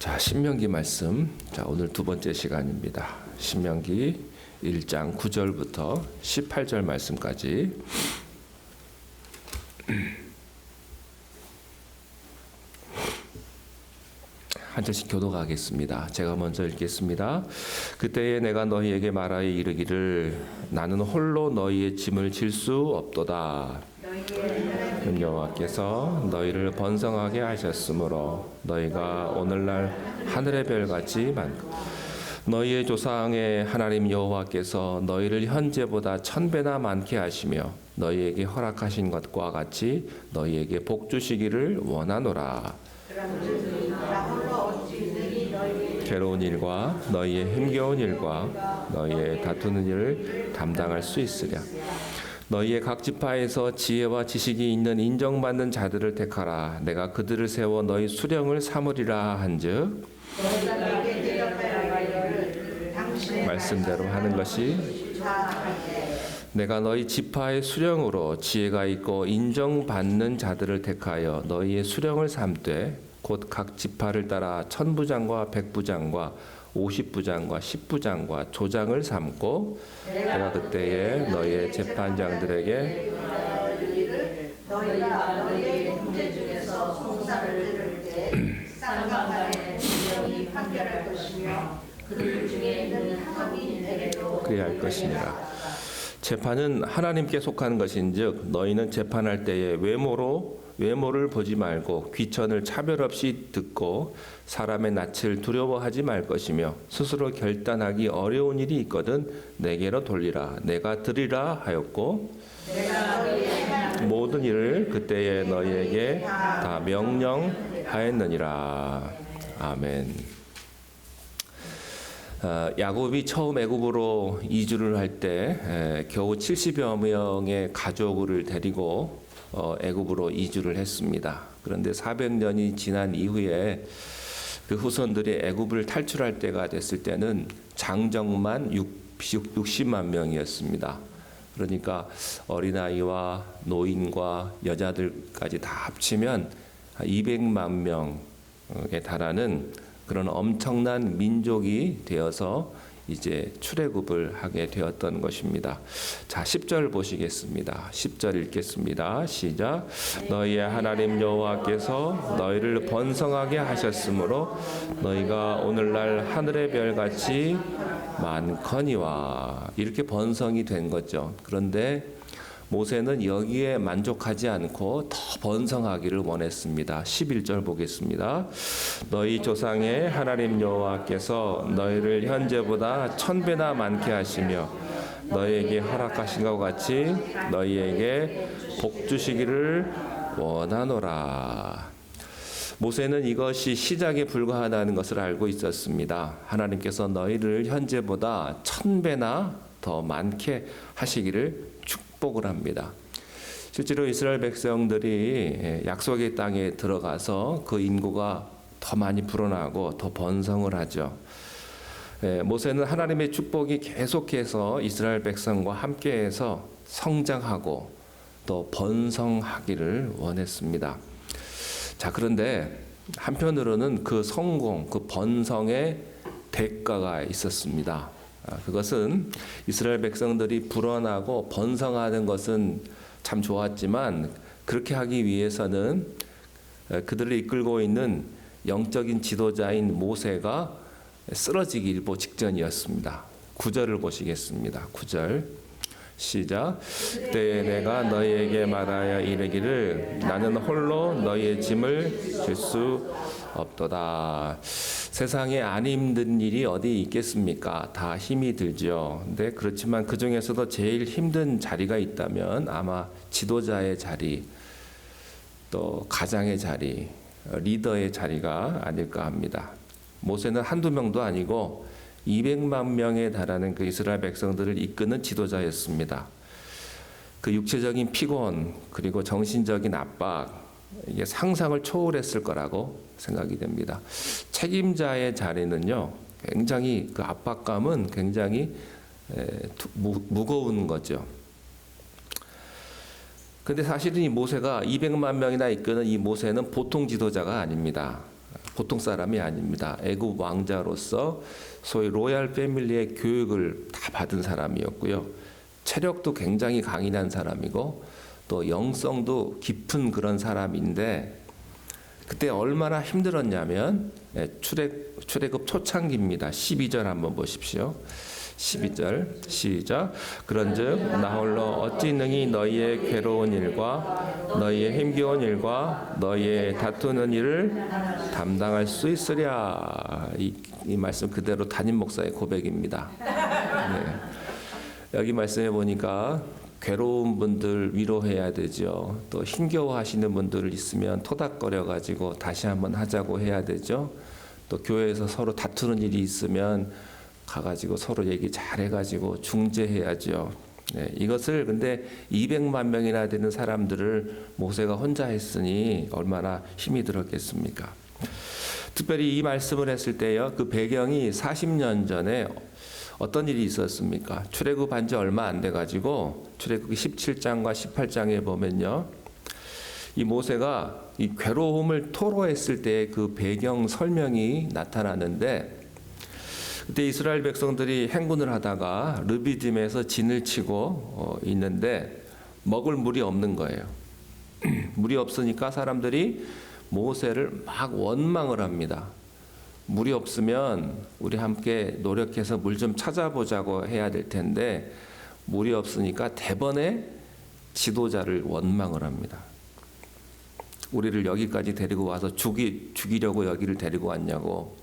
자, 신명기 말씀. 자, 오늘 두 번째 시간입니다. 신명기 1장 9절부터 18절 말씀까지. 한 절씩 교독하겠습니다. 제가 먼저 읽겠습니다. 그때에 내가 너희에게 말하여 이르기를 나는 홀로 너희의 짐을 질 수 없도다. 여호와께서 너희를 번성하게 하셨으므로 너희가 오늘날 하늘의 별같이 많고 너희의 조상의 하나님 여호와께서 너희를 현재보다 1000배나 많게 하시며 너희에게 허락하신 것과 같이 너희에게 복 주시기를 원하노라. 괴로운 일과 너희의 힘겨운 일과 너희의 다투는 일을 담당할 수 있으랴. 너희의 각 지파에서 지혜와 지식이 있는 인정받는 자들을 택하라. 내가 그들을 세워 너희 수령을 삼으리라 한즉 말씀대로 하는 것이 내가 너희 지파의 수령으로 지혜가 있고 인정받는 자들을 택하여 너희의 수령을 삼되 곧 각 지파를 따라 1000부장과 100부장과 50부장과 10부장과 조장을 삼고 내가 그때에 너희의 재판장들에게 너희가 너희의 문제 중에서 송사를 들을 때 쌍방간에 분명히 판결할 것이며 그들 중에 있는 하나님에게도 그리할 것이니라. 재판은 하나님께 속한 것인즉 너희는 재판할 때에 외모를 보지 말고 귀천을 차별 없이 듣고 사람의 낯을 두려워하지 말 것이며 스스로 결단하기 어려운 일이 있거든 내게로 돌리라. 내가 들으리라 하였고 모든 일을 그때에 너희에게 다 명령하였느니라. 아멘. 야곱이 처음 애굽으로 이주를 할 때 겨우 70여 명의 가족을 데리고 애굽으로 이주를 했습니다. 그런데 400년이 지난 이후에 그 후손들이 애굽을 탈출할 때가 됐을 때는 장정만 60만 명이었습니다. 그러니까 어린아이와 노인과 여자들까지 다 합치면 200만 명에 달하는 그런 엄청난 민족이 되어서 이제 출애굽을 하게 되었던 것입니다. 자, 10절 보시겠습니다. 10절 읽겠습니다. 시작. 너희의 하나님 여호와께서 너희를 번성하게 하셨으므로 너희가 오늘날 하늘의 별같이 많거니와. 이렇게 번성이 된 거죠. 그런데 모세는 여기에 만족하지 않고 더 번성하기를 원했습니다. 11절 보겠습니다. 너희 조상의 하나님 여호와께서 너희를 현재보다 1000배나 많게 하시며 너희에게 허락하신 것 같이 너희에게 복 주시기를 원하노라. 모세는 이것이 시작에 불과하다는 것을 알고 있었습니다. 하나님께서 너희를 현재보다 1000배나 더 많게 하시기를 축복을 합니다. 실제로 이스라엘 백성들이 약속의 땅에 들어가서 그 인구가 더 많이 불어나고 더 번성을 하죠. 모세는 하나님의 축복이 계속해서 이스라엘 백성과 함께해서 성장하고 또 번성하기를 원했습니다. 자, 그런데 한편으로는 그 성공, 그 번성의 대가가 있었습니다. 그것은 이스라엘 백성들이 불어나고 번성하는 것은 참 좋았지만 그렇게 하기 위해서는 그들을 이끌고 있는 영적인 지도자인 모세가 쓰러지기 일보 직전이었습니다. 9절을 보시겠습니다. 9절 시작. 그때 내가 너희에게 말하여 이르기를 나는 홀로 너희의 짐을 질 수 없도다. 세상에 안 힘든 일이 어디 있겠습니까? 다 힘이 들죠. 근데 그렇지만 그 중에서도 제일 힘든 자리가 있다면 아마 지도자의 자리, 또 가장의 자리, 리더의 자리가 아닐까 합니다. 모세는 한두 명도 아니고 200만 명에 달하는 그 이스라엘 백성들을 이끄는 지도자였습니다. 그 육체적인 피곤 그리고 정신적인 압박, 이게 상상을 초월했을 거라고 생각이 됩니다. 책임자의 자리는요, 굉장히 그 압박감은 굉장히 무거운 거죠. 근데 사실은 이 모세가 200만 명이나 이끄는 이 모세는 보통 지도자가 아닙니다. 보통 사람이 아닙니다. 애굽 왕자로서 소위 로얄 패밀리의 교육을 다 받은 사람이었고요. 체력도 굉장히 강인한 사람이고 또 영성도 깊은 그런 사람인데 그때 얼마나 힘들었냐면 출애굽 초창기입니다. 12절 한번 보십시오. 12절 시작. 그런즉 나 홀로 어찌 능히 너희의 괴로운 일과 너희의 힘겨운 일과 너희의 다투는 일을 담당할 수 있으랴. 이 말씀 그대로 담임 목사의 고백입니다. 네. 여기 말씀해 보니까 괴로운 분들 위로해야 되죠. 또 힘겨워하시는 분들 있으면 토닥거려 가지고 다시 한번 하자고 해야 되죠. 또 교회에서 서로 다투는 일이 있으면 가가지고 서로 얘기 잘 해가지고 중재해야죠. 네, 이것을 근데 200만 명이나 되는 사람들을 모세가 혼자 했으니 얼마나 힘이 들었겠습니까? 특별히 이 말씀을 했을 때요, 그 배경이 40년 전에 어떤 일이 있었습니까? 출애굽한 지 얼마 안 돼가지고 출애굽기 17장과 18장에 보면요, 이 모세가 이 괴로움을 토로했을 때 그 배경 설명이 나타나는데, 그때 이스라엘 백성들이 행군을 하다가 르비딤에서 진을 치고 있는데 먹을 물이 없는 거예요. 물이 없으니까 사람들이 모세를 막 원망을 합니다. 물이 없으면 우리 함께 노력해서 물 좀 찾아보자고 해야 될 텐데 물이 없으니까 대번에 지도자를 원망을 합니다. 우리를 여기까지 데리고 와서 죽이려고 여기를 데리고 왔냐고.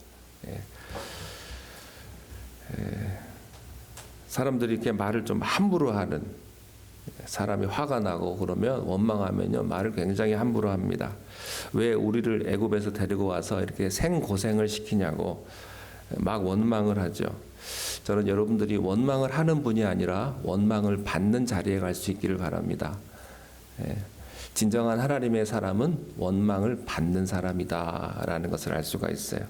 사람들이 이렇게 말을 좀 함부로 하는, 사람이 화가 나고 그러면 원망하면요 말을 굉장히 함부로 합니다. 왜 우리를 애굽에서 데리고 와서 이렇게 생고생을 시키냐고 막 원망을 하죠. 저는 여러분들이 원망을 하는 분이 아니라 원망을 받는 자리에 갈 수 있기를 바랍니다. 진정한 하나님의 사람은 원망을 받는 사람이다라는 것을 알 수가 있어요.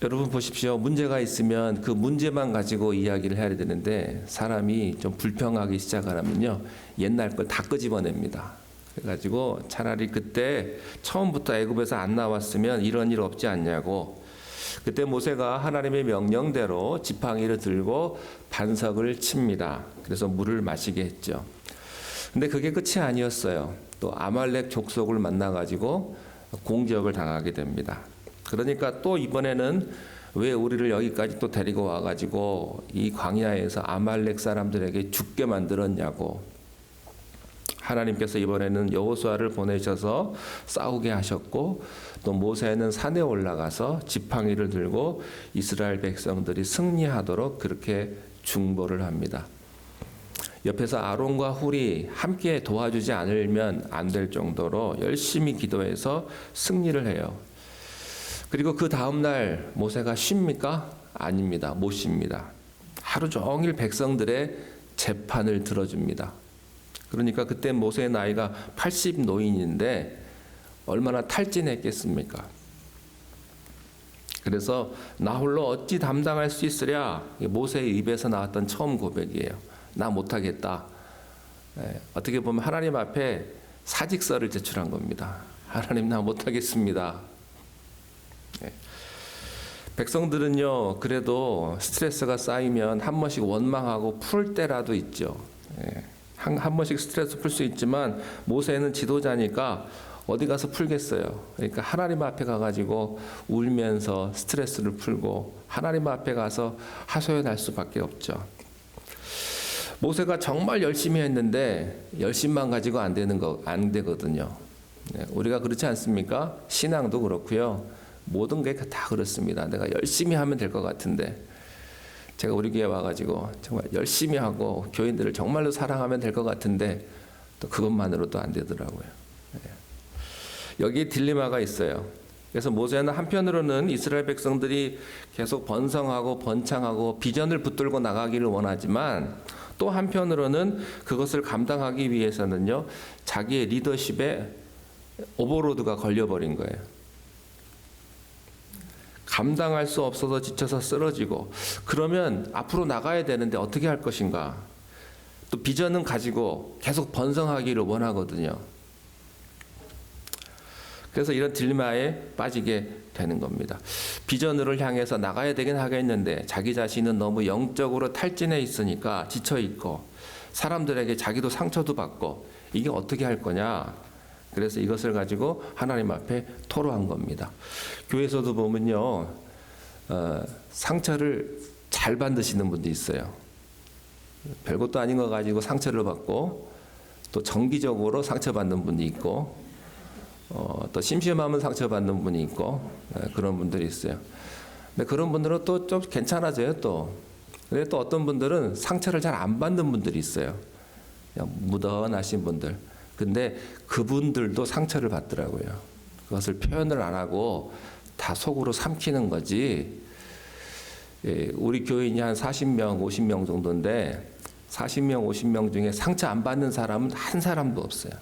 여러분 보십시오. 문제가 있으면 그 문제만 가지고 이야기를 해야 되는데 사람이 좀 불평하기 시작하면요 옛날 걸 다 끄집어냅니다. 그래가지고 차라리 그때 처음부터 애굽에서 안 나왔으면 이런 일 없지 않냐고. 그때 모세가 하나님의 명령대로 지팡이를 들고 반석을 칩니다. 그래서 물을 마시게 했죠. 근데 그게 끝이 아니었어요. 또 아말렉 족속을 만나가지고 공격을 당하게 됩니다. 그러니까 또 이번에는 왜 우리를 여기까지 또 데리고 와가지고 이 광야에서 아말렉 사람들에게 죽게 만들었냐고. 하나님께서 이번에는 여호수아를 보내셔서 싸우게 하셨고 또 모세는 산에 올라가서 지팡이를 들고 이스라엘 백성들이 승리하도록 그렇게 중보를 합니다. 옆에서 아론과 훌이 함께 도와주지 않으면 안 될 정도로 열심히 기도해서 승리를 해요. 그리고 그 다음날 모세가 쉽니까? 아닙니다. 못 쉽니다. 하루 종일 백성들의 재판을 들어줍니다. 그러니까 그때 모세의 나이가 80 노인인데 얼마나 탈진했겠습니까? 그래서 나 홀로 어찌 담당할 수 있으랴? 모세의 입에서 나왔던 처음 고백이에요. 나 못하겠다. 어떻게 보면 하나님 앞에 사직서를 제출한 겁니다. 하나님 나 못하겠습니다. 백성들은요 그래도 스트레스가 쌓이면 한 번씩 원망하고 풀 때라도 있죠. 한 번씩 스트레스 풀 수 있지만 모세는 지도자니까 어디 가서 풀겠어요. 그러니까 하나님 앞에 가가지고 울면서 스트레스를 풀고 하나님 앞에 가서 하소연할 수밖에 없죠. 모세가 정말 열심히 했는데 열심만 가지고 안 되거든요. 우리가 그렇지 않습니까? 신앙도 그렇고요. 모든 게 다 그렇습니다. 내가 열심히 하면 될 것 같은데 제가 우리 교회 와가지고 정말 열심히 하고 교인들을 정말로 사랑하면 될 것 같은데 또 그것만으로도 안 되더라고요. 여기에 딜레마가 있어요. 그래서 모세는 한편으로는 이스라엘 백성들이 계속 번성하고 번창하고 비전을 붙들고 나가기를 원하지만 또 한편으로는 그것을 감당하기 위해서는요 자기의 리더십에 오버로드가 걸려버린 거예요. 감당할 수 없어서 지쳐서 쓰러지고 그러면 앞으로 나가야 되는데 어떻게 할 것인가. 또 비전은 가지고 계속 번성하기를 원하거든요. 그래서 이런 딜레마에 빠지게 되는 겁니다. 비전을 향해서 나가야 되긴 하겠는데 자기 자신은 너무 영적으로 탈진해 있으니까 지쳐 있고 사람들에게 자기도 상처도 받고 이게 어떻게 할 거냐. 그래서 이것을 가지고 하나님 앞에 토로한 겁니다. 교회에서도 보면요, 상처를 잘 받으시는 분도 있어요. 별것도 아닌 거 가지고 상처를 받고 또 정기적으로 상처받는 분이 있고 또 심심하면 상처받는 분이 있고 그런 분들이 있어요. 근데 그런 분들은 또 좀 괜찮아져요 또. 근데 또 어떤 분들은 상처를 잘 안 받는 분들이 있어요. 그냥 무던하신 분들. 근데 그분들도 상처를 받더라고요. 그것을 표현을 안 하고 다 속으로 삼키는 거지. 우리 교인이 한 40명, 50명 정도인데 40명, 50명 중에 상처 안 받는 사람은 한 사람도 없어요.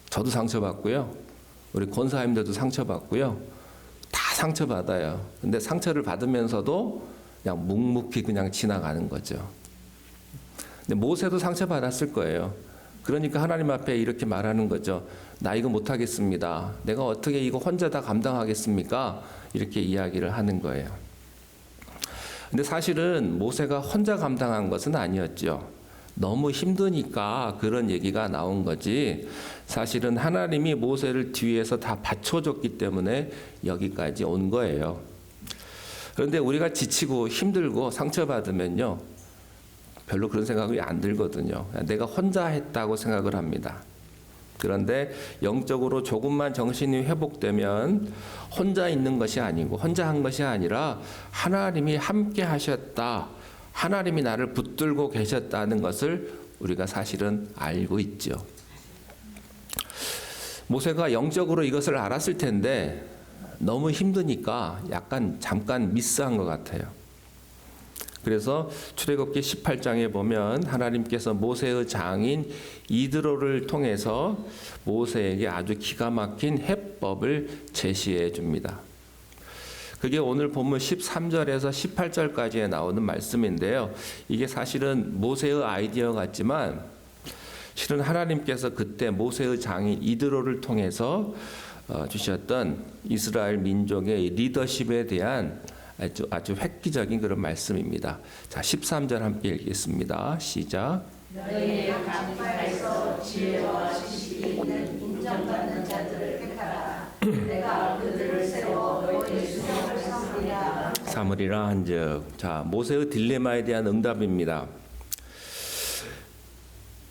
저도 상처받고요. 우리 권사님들도 상처받고요. 다 상처받아요. 근데 상처를 받으면서도 그냥 묵묵히 그냥 지나가는 거죠. 근데 모세도 상처받았을 거예요. 그러니까 하나님 앞에 이렇게 말하는 거죠. 나 이거 못하겠습니다. 내가 어떻게 이거 혼자 다 감당하겠습니까? 이렇게 이야기를 하는 거예요. 근데 사실은 모세가 혼자 감당한 것은 아니었죠. 너무 힘드니까 그런 얘기가 나온 거지. 사실은 하나님이 모세를 뒤에서 다 받쳐줬기 때문에 여기까지 온 거예요. 그런데 우리가 지치고 힘들고 상처받으면요. 별로 그런 생각이 안 들거든요. 내가 혼자 했다고 생각을 합니다. 그런데 영적으로 조금만 정신이 회복되면 혼자 있는 것이 아니고 혼자 한 것이 아니라 하나님이 함께 하셨다. 하나님이 나를 붙들고 계셨다는 것을 우리가 사실은 알고 있죠. 모세가 영적으로 이것을 알았을 텐데 너무 힘드니까 약간 잠깐 미스한 것 같아요. 그래서 출애굽기 18장에 보면 하나님께서 모세의 장인 이드로를 통해서 모세에게 아주 기가 막힌 해법을 제시해 줍니다. 그게 오늘 본문 13절에서 18절까지에 나오는 말씀인데요. 이게 사실은 모세의 아이디어 같지만 실은 하나님께서 그때 모세의 장인 이드로를 통해서 주셨던 이스라엘 민족의 리더십에 대한 아주 획기적인 그런 말씀입니다. 자, 13절 함께 읽겠습니다. 시작. 너희의 강파에서 지혜와 지식이 있는 인정받는 자들을 택하라. 내가 그들을 세워 너희의 수명을 삼으리라 한즉. 자, 모세의 딜레마에 대한 응답입니다.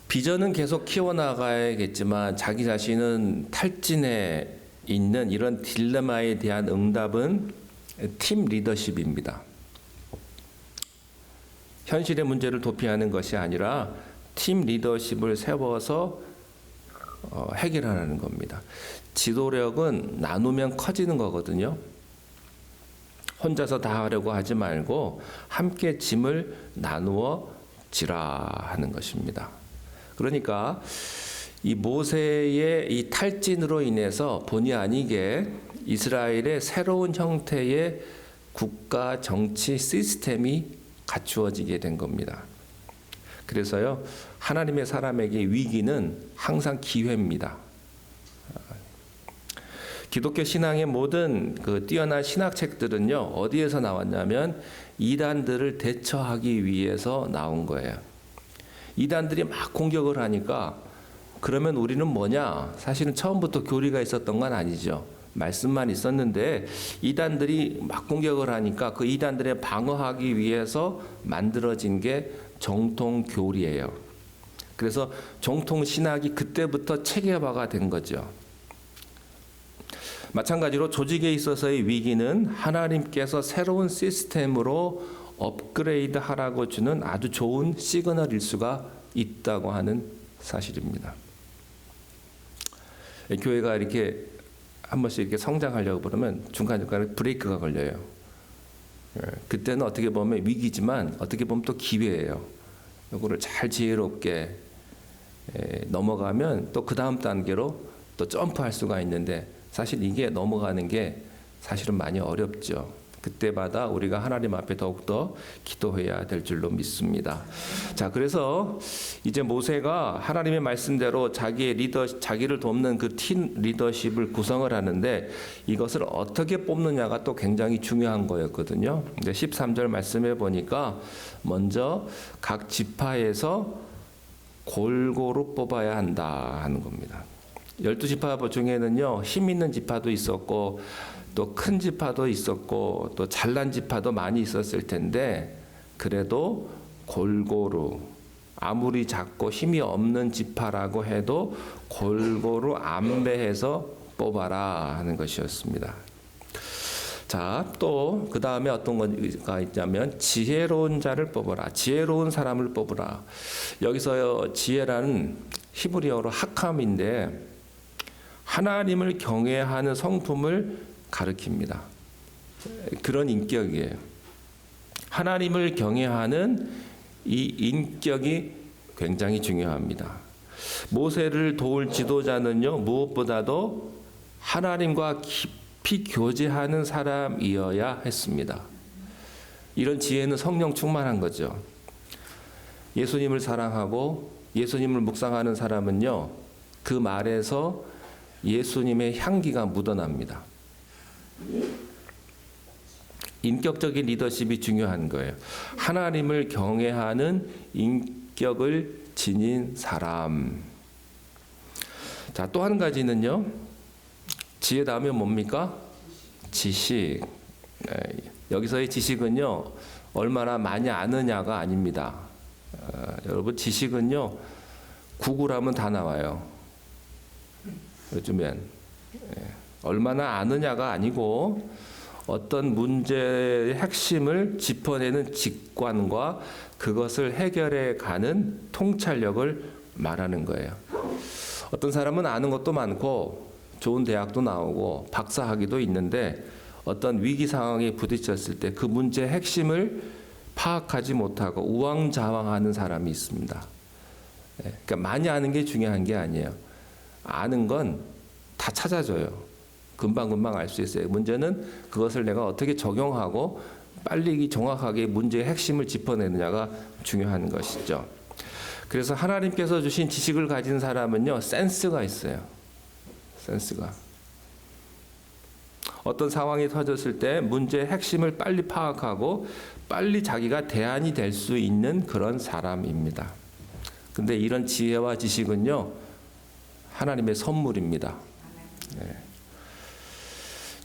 비전은 계속 키워나가야겠지만 자기 자신은 탈진해 있는 이런 딜레마에 대한 응답은 팀 리더십입니다. 현실의 문제를 도피하는 것이 아니라 팀 리더십을 세워서 해결하는 겁니다. 지도력은 나누면 커지는 거거든요. 혼자서 다 하려고 하지 말고 함께 짐을 나누어 지라 하는 것입니다. 그러니까 이 모세의 이 탈진으로 인해서 본의 아니게 이스라엘의 새로운 형태의 국가 정치 시스템이 갖추어지게 된 겁니다. 그래서요, 하나님의 사람에게 위기는 항상 기회입니다. 기독교 신앙의 모든 그 뛰어난 신학책들은요, 어디에서 나왔냐면 이단들을 대처하기 위해서 나온 거예요. 이단들이 막 공격을 하니까 그러면 우리는 뭐냐? 사실은 처음부터 교리가 있었던 건 아니죠. 말씀만 있었는데 이단들이 막 공격을 하니까 그 이단들에 방어하기 위해서 만들어진 게 정통 교리예요. 그래서 정통 신학이 그때부터 체계화가 된 거죠. 마찬가지로 조직에 있어서의 위기는 하나님께서 새로운 시스템으로 업그레이드 하라고 주는 아주 좋은 시그널일 수가 있다고 하는 사실입니다. 교회가 이렇게 한 번씩 이렇게 성장하려고 그러면 중간중간에 브레이크가 걸려요. 그때는 어떻게 보면 위기지만 어떻게 보면 또 기회예요. 이거를 잘 지혜롭게 넘어가면 또 그 다음 단계로 또 점프할 수가 있는데 사실 이게 넘어가는 게 사실은 많이 어렵죠. 그때마다 우리가 하나님 앞에 더욱더 기도해야 될 줄로 믿습니다. 자, 그래서 이제 모세가 하나님의 말씀대로 자기를 돕는 그 팀 리더십을 구성을 하는데 이것을 어떻게 뽑느냐가 또 굉장히 중요한 거였거든요. 이제 13절 말씀해 보니까 먼저 각 지파에서 골고루 뽑아야 한다 하는 겁니다. 12지파 중에는요, 힘 있는 지파도 있었고 또 큰 지파도 있었고 또 잘난 지파도 많이 있었을 텐데 그래도 골고루, 아무리 작고 힘이 없는 지파라고 해도 골고루 안배해서 뽑아라 하는 것이었습니다. 자, 또 그 다음에 어떤 거가 있냐면 지혜로운 자를 뽑아라. 지혜로운 사람을 뽑으라. 여기서 지혜라는 히브리어로 하캄인데 하나님을 경외하는 성품을 가리킵니다. 그런 인격이에요. 하나님을 경외하는 이 인격이 굉장히 중요합니다. 모세를 도울 지도자는요, 무엇보다도 하나님과 깊이 교제하는 사람이어야 했습니다. 이런 지혜는 성령 충만한 거죠. 예수님을 사랑하고 예수님을 묵상하는 사람은요, 그 말에서 예수님의 향기가 묻어납니다. 인격적인 리더십이 중요한 거예요. 하나님을 경외하는 인격을 지닌 사람. 자, 또 한 가지는요, 지혜 다음에 뭡니까? 지식. 여기서의 지식은요, 얼마나 많이 아느냐가 아닙니다. 여러분, 지식은요, 구글하면 다 나와요. 요즘엔 얼마나 아느냐가 아니고 어떤 문제의 핵심을 짚어내는 직관과 그것을 해결해 가는 통찰력을 말하는 거예요. 어떤 사람은 아는 것도 많고 좋은 대학도 나오고 박사학위도 있는데 어떤 위기 상황에 부딪혔을 때 그 문제의 핵심을 파악하지 못하고 우왕좌왕하는 사람이 있습니다. 그러니까 많이 아는 게 중요한 게 아니에요. 아는 건 다 찾아줘요. 금방금방 알 수 있어요. 문제는 그것을 내가 어떻게 적용하고 빨리 정확하게 문제의 핵심을 짚어내느냐가 중요한 것이죠. 그래서 하나님께서 주신 지식을 가진 사람은요, 센스가 있어요. 센스가. 어떤 상황이 터졌을 때 문제의 핵심을 빨리 파악하고 빨리 자기가 대안이 될 수 있는 그런 사람입니다. 근데 이런 지혜와 지식은요, 하나님의 선물입니다. 네.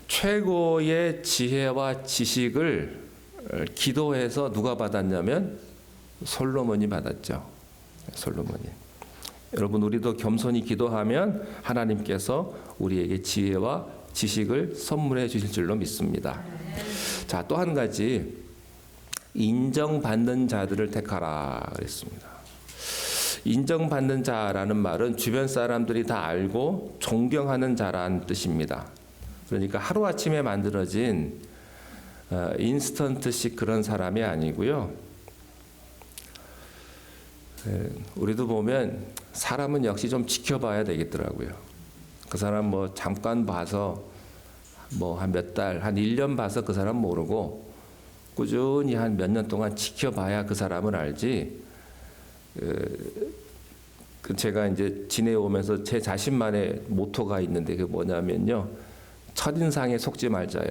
최고의 지혜와 지식을 기도해서 누가 받았냐면 솔로몬이 받았죠. 솔로몬이. 여러분, 우리도 겸손히 기도하면 하나님께서 우리에게 지혜와 지식을 선물해 주실 줄로 믿습니다. 자, 또 한 가지, 인정받는 자들을 택하라 그랬습니다. 인정받는 자라는 말은 주변 사람들이 다 알고 존경하는 자라는 뜻입니다. 그러니까 하루아침에 만들어진 인스턴트식 그런 사람이 아니고요. 우리도 보면 사람은 역시 좀 지켜봐야 되겠더라고요. 그 사람 뭐 잠깐 봐서 뭐 한 몇 달, 한 1년 봐서 그 사람 모르고 꾸준히 한 몇 년 동안 지켜봐야 그 사람을 알지. 제가 이제 지내오면서 제 자신만의 모토가 있는데 그게 뭐냐면요, 첫인상에 속지 말자요.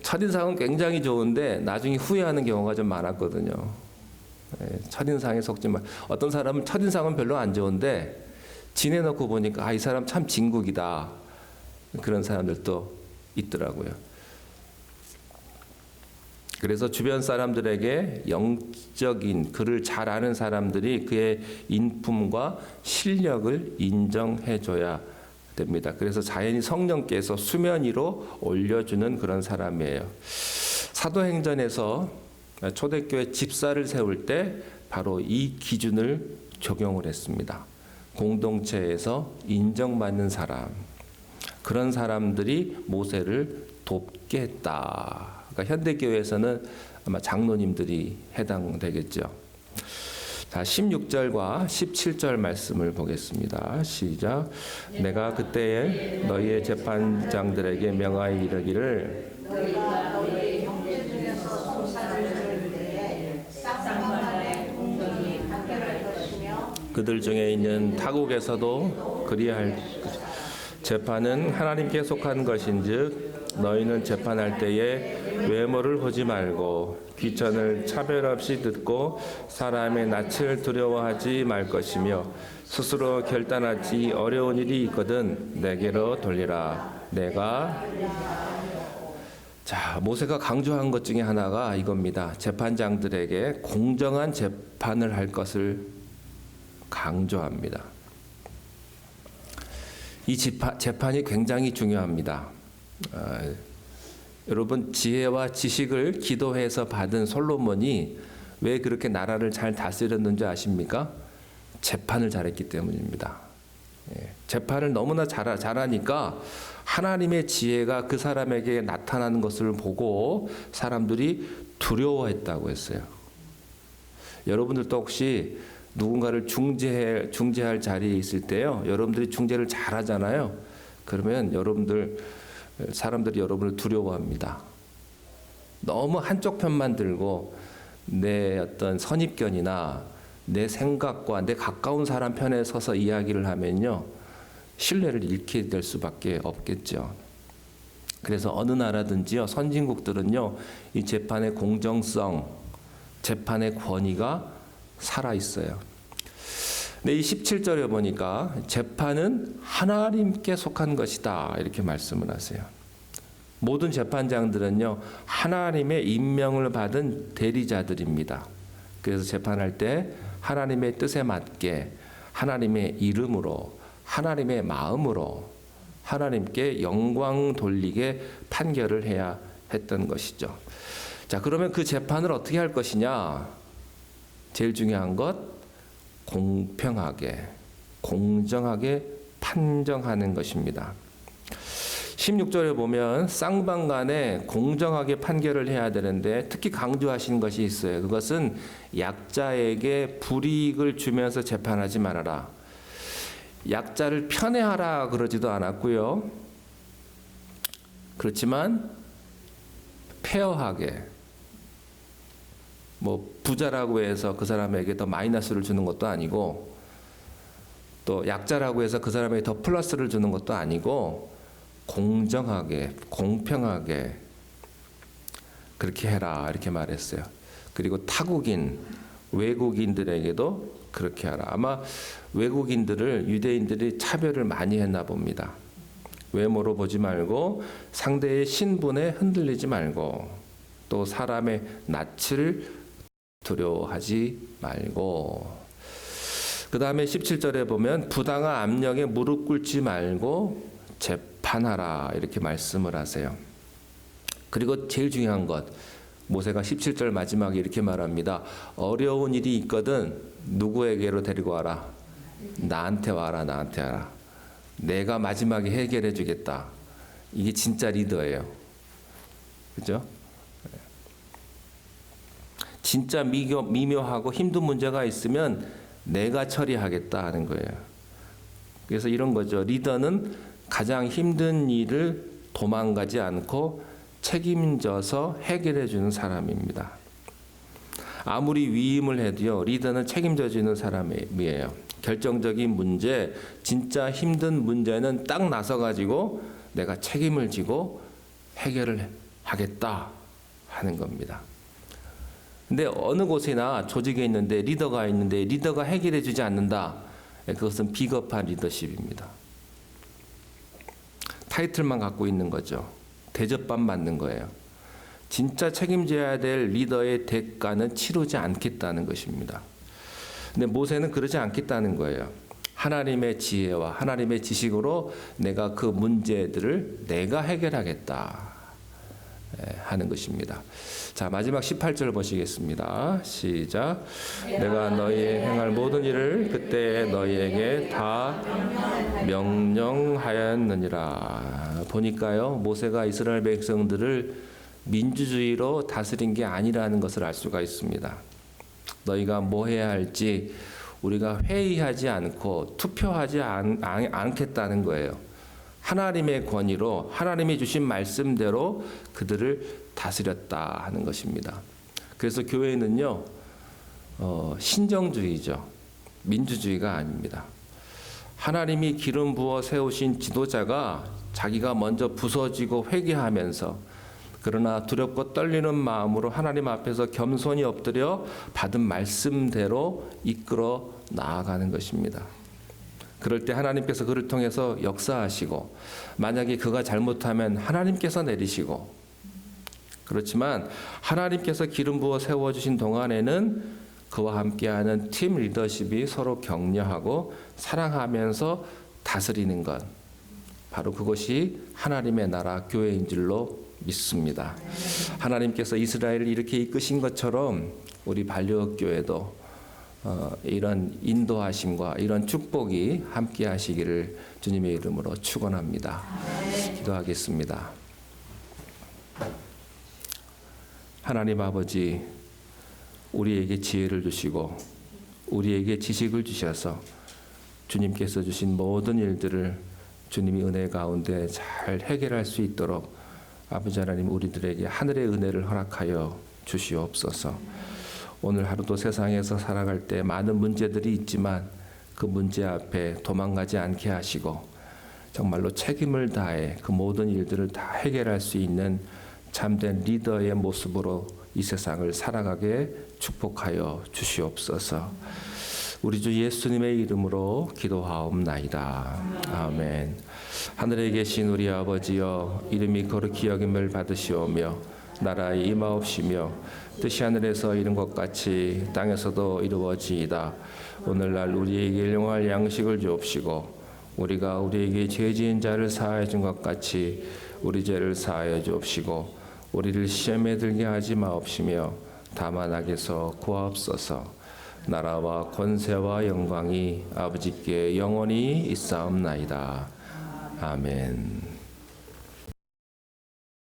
첫인상은 굉장히 좋은데 나중에 후회하는 경우가 좀 많았거든요. 첫인상에 속지 말. 어떤 사람은 첫인상은 별로 안 좋은데 지내놓고 보니까 이 사람 참 진국이다. 그런 사람들도 있더라고요. 그래서 주변 사람들에게 영적인 그를 잘 아는 사람들이 그의 인품과 실력을 인정해줘야 됩니다. 그래서 자연히 성령께서 수면 위로 올려주는 그런 사람이에요. 사도행전에서 초대교회 집사를 세울 때 바로 이 기준을 적용을 했습니다. 공동체에서 인정받는 사람, 그런 사람들이 모세를 돕게 했다. 그러니까 현대교회에서는 아마 장로님들이 해당되겠죠. 자, 16절과 17절 말씀을 보겠습니다. 시작. 내가 그때에 너희의 재판장들에게 명하여 이르기를 너희가 너희의 형제 중에서 송사를 들을 때에 쌍방간에 공정히 판결할 것이며 그들 중에 있는 타국에서도 그리할 재판은 하나님께 속한 것인즉 너희는 재판할 때에 외모를 보지 말고 귀천을 차별 없이 듣고 사람의 낯을 두려워하지 말 것이며 스스로 결단하지 어려운 일이 있거든 내게로 돌리라. 내가 자, 모세가 강조한 것 중에 하나가 이겁니다. 재판장들에게 공정한 재판을 할 것을 강조합니다. 이 재판이 굉장히 중요합니다. 여러분, 지혜와 지식을 기도해서 받은 솔로몬이 왜 그렇게 나라를 잘 다스렸는지 아십니까? 재판을 잘했기 때문입니다. 재판을 너무나 잘하니까 하나님의 지혜가 그 사람에게 나타나는 것을 보고 사람들이 두려워했다고 했어요. 여러분들도 혹시 누군가를 중재할 자리에 있을 때요, 여러분들이 중재를 잘하잖아요. 그러면 사람들이 여러분을 두려워합니다. 너무 한쪽 편만 들고 내 어떤 선입견이나 내 생각과 내 가까운 사람 편에 서서 이야기를 하면요, 신뢰를 잃게 될 수밖에 없겠죠. 그래서 어느 나라든지요, 선진국들은요, 이 재판의 공정성, 재판의 권위가 살아 있어요. 근데 이 17절에 보니까 재판은 하나님께 속한 것이다 이렇게 말씀을 하세요. 모든 재판장들은요, 하나님의 임명을 받은 대리자들입니다. 그래서 재판할 때 하나님의 뜻에 맞게 하나님의 이름으로 하나님의 마음으로 하나님께 영광 돌리게 판결을 해야 했던 것이죠. 자, 그러면 그 재판을 어떻게 할 것이냐? 제일 중요한 것, 공평하게, 공정하게 판정하는 것입니다. 16절에 보면 쌍방간에 공정하게 판결을 해야 되는데 특히 강조하신 것이 있어요. 그것은 약자에게 불이익을 주면서 재판하지 말아라. 약자를 편애하라 그러지도 않았고요. 그렇지만 페어하게, 부자라고 해서 그 사람에게 더 마이너스를 주는 것도 아니고, 또 약자라고 해서 그 사람에게 더 플러스를 주는 것도 아니고, 공정하게, 공평하게 그렇게 해라 이렇게 말했어요. 그리고 타국인, 외국인들에게도 그렇게 하라. 아마 외국인들을 유대인들이 차별을 많이 했나 봅니다. 외모로 보지 말고 상대의 신분에 흔들리지 말고 또 사람의 낯을 두려워하지 말고, 그 다음에 17절에 보면 부당한 압력에 무릎 꿇지 말고 재판하라 이렇게 말씀을 하세요. 그리고 제일 중요한 것, 모세가 17절 마지막에 이렇게 말합니다. 어려운 일이 있거든 누구에게로 데리고 와라? 나한테 와라. 나한테 와라. 내가 마지막에 해결해 주겠다. 이게 진짜 리더예요. 그죠? 진짜 미묘하고 힘든 문제가 있으면 내가 처리하겠다 하는 거예요. 그래서 이런 거죠. 리더는 가장 힘든 일을 도망가지 않고 책임져서 해결해 주는 사람입니다. 아무리 위임을 해도요, 리더는 책임져 주는 사람이에요. 결정적인 문제, 진짜 힘든 문제는 딱 나서가지고 내가 책임을 지고 해결을 하겠다 하는 겁니다. 근데 어느 곳이나 조직에 있는데 리더가 있는데 리더가 해결해 주지 않는다. 그것은 비겁한 리더십입니다. 타이틀만 갖고 있는 거죠. 대접만 받는 거예요. 진짜 책임져야 될 리더의 대가는 치르지 않겠다는 것입니다. 근데 모세는 그러지 않겠다는 거예요. 하나님의 지혜와 하나님의 지식으로 내가 그 문제들을 내가 해결하겠다 하는 것입니다. 자, 마지막 18절 보시겠습니다. 시작. 내가 너희의 행할 모든 일을 그때 너희에게 다 명령하였느니라. 보니까요, 모세가 이스라엘 백성들을 민주주의로 다스린 게 아니라는 것을 알 수가 있습니다. 너희가 뭐 해야 할지 우리가 회의하지 않고 투표하지 않겠다는 거예요. 하나님의 권위로 하나님이 주신 말씀대로 그들을 다스렸다 하는 것입니다. 그래서 교회는요, 신정주의죠. 민주주의가 아닙니다. 하나님이 기름 부어 세우신 지도자가 자기가 먼저 부서지고 회개하면서 그러나 두렵고 떨리는 마음으로 하나님 앞에서 겸손히 엎드려 받은 말씀대로 이끌어 나아가는 것입니다. 그럴 때 하나님께서 그를 통해서 역사하시고 만약에 그가 잘못하면 하나님께서 내리시고 그렇지만 하나님께서 기름 부어 세워주신 동안에는 그와 함께하는 팀 리더십이 서로 격려하고 사랑하면서 다스리는 것 바로 그것이 하나님의 나라 교회인 줄로 믿습니다. 하나님께서 이스라엘을 이렇게 이끄신 것처럼 우리 반려교회도 이런 인도하심과 이런 축복이 함께 하시기를 주님의 이름으로 축원합니다. 기도하겠습니다. 하나님 아버지, 우리에게 지혜를 주시고 우리에게 지식을 주셔서 주님께서 주신 모든 일들을 주님이 은혜 가운데 잘 해결할 수 있도록 아버지 하나님 우리들에게 하늘의 은혜를 허락하여 주시옵소서. 오늘 하루도 세상에서 살아갈 때 많은 문제들이 있지만 그 문제 앞에 도망가지 않게 하시고 정말로 책임을 다해 그 모든 일들을 다 해결할 수 있는 참된 리더의 모습으로 이 세상을 살아가게 축복하여 주시옵소서. 우리 주 예수님의 이름으로 기도하옵나이다. 아멘. 하늘에 계신 우리 아버지여, 이름이 거룩히 여김을 받으시오며 나라의 임하옵시며 뜻이 하늘에서 이룬 것 같이 땅에서도 이루어지이다. 오늘날 우리에게 일용할 양식을 주옵시고 우리가 우리에게 죄 지은 자를 사하여 준 것 같이 우리 죄를 사하여 주옵시고 우리를 시험에 들게 하지 마옵시며 다만 악에서 구하옵소서. 나라와 권세와 영광이 아버지께 영원히 있사옵나이다. 아멘.